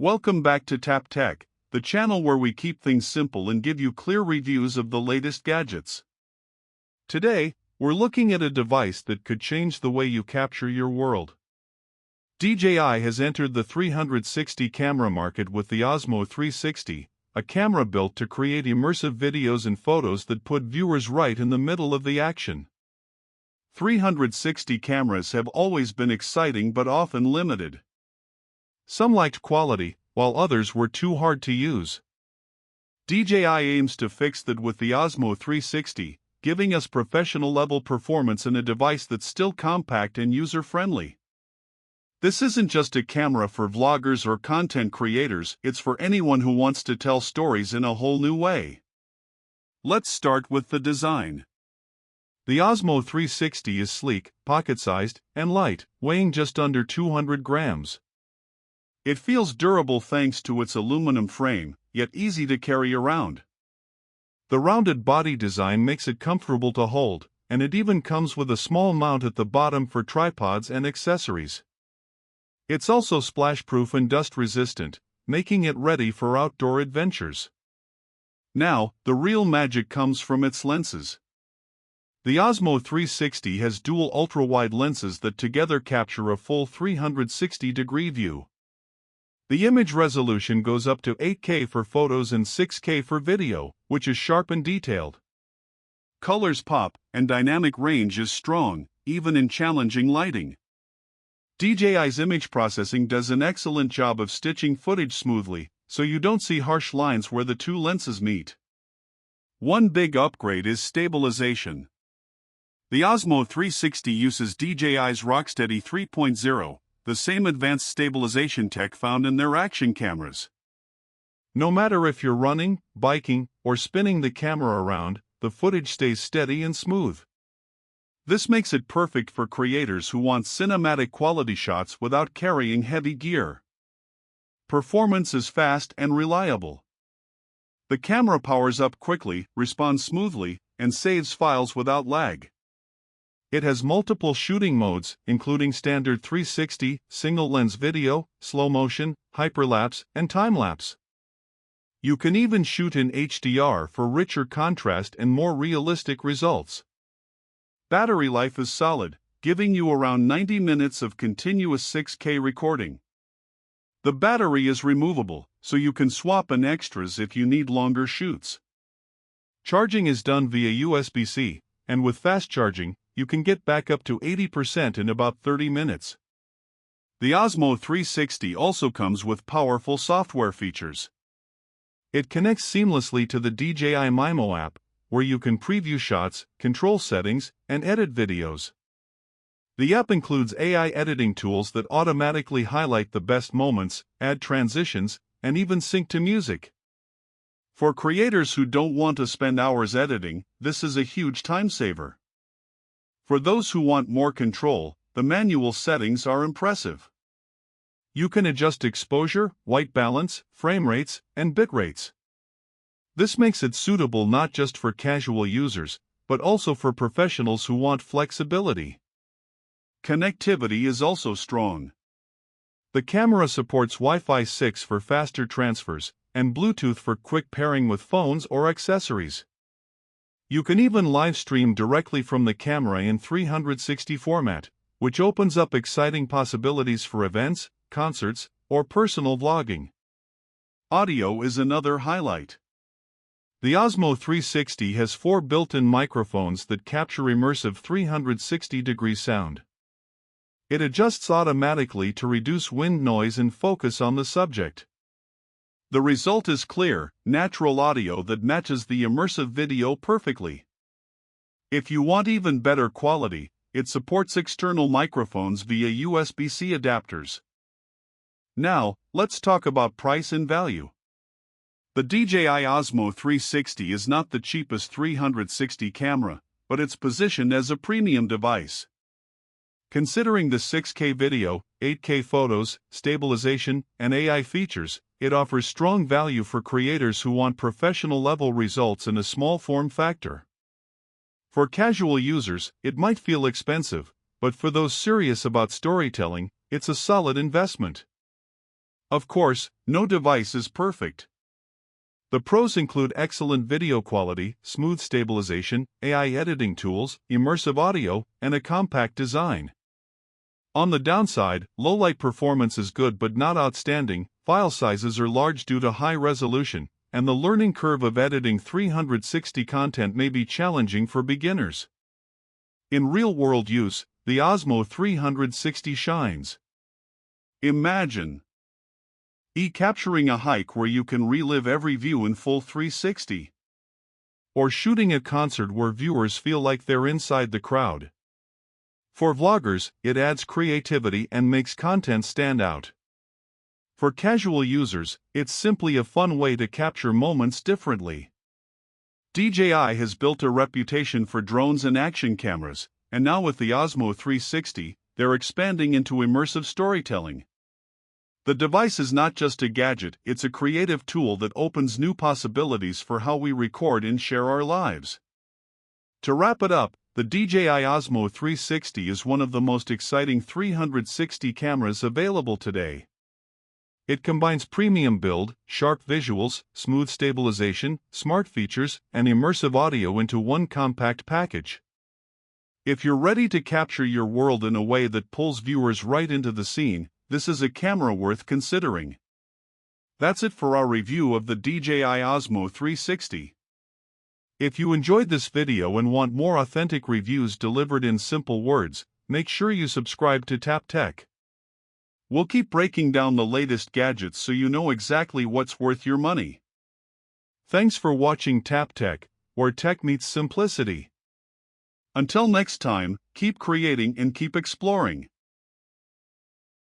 Welcome back to Tap Tech, the channel where we keep things simple and give you clear reviews of the latest gadgets. Today, we're looking at a device that could change the way you capture your world. DJI has entered the 360 camera market with the Osmo 360, a camera built to create immersive videos and photos that put viewers right in the middle of the action. 360 cameras have always been exciting but often limited. Some liked quality, while others were too hard to use. DJI aims to fix that with the Osmo 360, giving us professional-level performance in a device that's still compact and user-friendly. This isn't just a camera for vloggers or content creators, it's for anyone who wants to tell stories in a whole new way. Let's start with the design. The Osmo 360 is sleek, pocket-sized, and light, weighing just under 200 grams. It feels durable thanks to its aluminum frame, yet easy to carry around. The rounded body design makes it comfortable to hold, and it even comes with a small mount at the bottom for tripods and accessories. It's also splash-proof and dust-resistant, making it ready for outdoor adventures. Now, the real magic comes from its lenses. The Osmo 360 has dual ultra-wide lenses that together capture a full 360-degree view. The image resolution goes up to 8K for photos and 6K for video, which is sharp and detailed. Colors pop, and dynamic range is strong, even in challenging lighting. DJI's image processing does an excellent job of stitching footage smoothly, so you don't see harsh lines where the two lenses meet. One big upgrade is stabilization. The Osmo 360 uses DJI's Rocksteady 3.0, the same advanced stabilization tech found in their action cameras. No matter if you're running, biking, or spinning the camera around, the footage stays steady and smooth. This makes it perfect for creators who want cinematic quality shots without carrying heavy gear. Performance is fast and reliable. The camera powers up quickly, responds smoothly, and saves files without lag. It has multiple shooting modes, including standard 360, single-lens video, slow motion, hyperlapse, and time-lapse. You can even shoot in HDR for richer contrast and more realistic results. Battery life is solid, giving you around 90 minutes of continuous 6K recording. The battery is removable, so you can swap in extras if you need longer shoots. Charging is done via USB-C, and with fast charging, you can get back up to 80% in about 30 minutes. The Osmo 360 also comes with powerful software features. It connects seamlessly to the DJI Mimo app, where you can preview shots, control settings, and edit videos. The app includes AI editing tools that automatically highlight the best moments, add transitions, and even sync to music. For creators who don't want to spend hours editing, this is a huge time saver. For those who want more control, the manual settings are impressive. You can adjust exposure, white balance, frame rates, and bit rates. This makes it suitable not just for casual users, but also for professionals who want flexibility. Connectivity is also strong. The camera supports Wi-Fi 6 for faster transfers, and Bluetooth for quick pairing with phones or accessories. You can even live stream directly from the camera in 360 format, which opens up exciting possibilities for events, concerts, or personal vlogging. Audio is another highlight. The Osmo 360 has 4 built-in microphones that capture immersive 360-degree sound. It adjusts automatically to reduce wind noise and focus on the subject. The result is clear, natural audio that matches the immersive video perfectly. If you want even better quality, it supports external microphones via USB-C adapters. Now, let's talk about price and value. The DJI Osmo 360 is not the cheapest 360 camera, but it's positioned as a premium device. Considering the 6K video, 8K photos, stabilization, and AI features, it offers strong value for creators who want professional-level results in a small form factor. For casual users, it might feel expensive, but for those serious about storytelling, it's a solid investment. Of course, no device is perfect. The pros include excellent video quality, smooth stabilization, AI editing tools, immersive audio, and a compact design. On the downside, low-light performance is good but not outstanding, file sizes are large due to high resolution, and the learning curve of editing 360 content may be challenging for beginners. In real-world use, the Osmo 360 shines. Imagine capturing a hike where you can relive every view in full 360. Or shooting a concert where viewers feel like they're inside the crowd. For vloggers, it adds creativity and makes content stand out. For casual users, it's simply a fun way to capture moments differently. DJI has built a reputation for drones and action cameras, and now with the Osmo 360, they're expanding into immersive storytelling. The device is not just a gadget, it's a creative tool that opens new possibilities for how we record and share our lives. To wrap it up, the DJI Osmo 360 is one of the most exciting 360 cameras available today. It combines premium build, sharp visuals, smooth stabilization, smart features, and immersive audio into one compact package. If you're ready to capture your world in a way that pulls viewers right into the scene, this is a camera worth considering. That's it for our review of the DJI Osmo 360. If you enjoyed this video and want more authentic reviews delivered in simple words, make sure you subscribe to Tap Tech. We'll keep breaking down the latest gadgets so you know exactly what's worth your money. Thanks for watching Tap Tech, where tech meets simplicity. Until next time, keep creating and keep exploring.